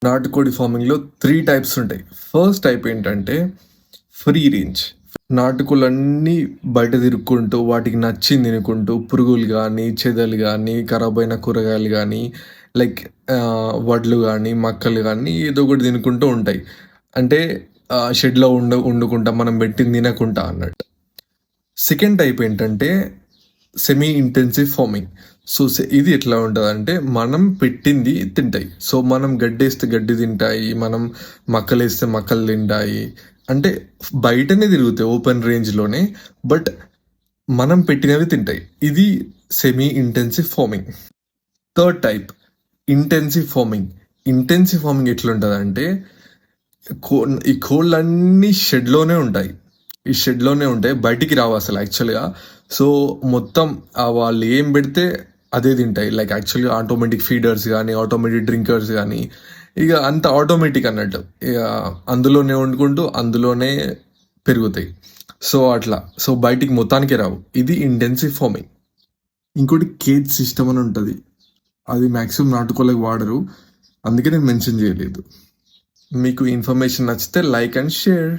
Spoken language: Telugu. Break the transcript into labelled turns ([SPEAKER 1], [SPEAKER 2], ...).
[SPEAKER 1] నాటుకోడి ఫార్మింగ్‌లో 3 టైప్స్ ఉంటాయి. ఫస్ట్ టైప్ ఏంటంటే ఫ్రీ రేంజ్. నాటుకోళ్ళన్నీ బయట తిరుక్కుంటూ, వాటికి నచ్చింది తినుకుంటూ, పురుగులు గానీ, చెదలు గానీ, ఖరాబయిన కూరగాయలు గానీ, లైక్ వడ్లు గానీ, మక్కలు గానీ ఏదో ఒకటి తినుకుంటూ ఉంటాయి. అంటే షెడ్‌లో వండుకుంటా మనం పెట్టింది తినకుంటా అన్నట్టు. సెకండ్ టైప్ ఏంటంటే సెమీ ఇంటెన్సివ్ ఫార్మింగ్. సో, ఇది ఎట్లా ఉంటదంటే, మనం పెట్టింది తింటాయి. సో, మనం గడ్డేస్తే గడ్డి తింటాయి. మనం మక్కలేస్తే మక్కలు తింటాయి. అంటే బయటనే తిరుగుతాయి ఓపెన్ రేంజ్‌లోనే. బట్ మనం పెట్టినవి తింటాయి. ఇది semi intensive farming. Third type intensive farming. Intensive farming ఎట్లుంటదంటే, ఈ కోళ్ళన్నీ షెడ్‌లోనే ఉంటాయి. ఈ షెడ్‌లోనే ఉంటాయి. బయటికి రావు అసలు యాక్చువల్‌గా. సో, మొత్తం వాళ్ళు ఏం పెడితే అదే తింటాయి. లైక్ యాక్చువల్‌గా ఆటోమేటిక్ ఫీడర్స్ గానీ, ఆటోమేటిక్ డ్రింకర్స్ గానీ, ఇగ అంతా ఆటోమేటిక్ అన్నట్టు. ఇగ అందులోనే వండుకుంటూ, అందులోనే పెరుగుతాయి. సో, అట్లా. సో, బయటికి మొత్తానికే రావు. ఇది ఇంటెన్సివ్ ఫార్మింగ్. ఇంకోటి కేజ్ సిస్టమ్ అని ఉంటది. అది మాక్సిమం నాటుకోళ్ళకి వాడరు. అందుకే నేను మెన్షన్ చేయలేదు. మీకు ఇన్ఫర్మేషన్ నచ్చితే లైక్ అండ్ షేర్.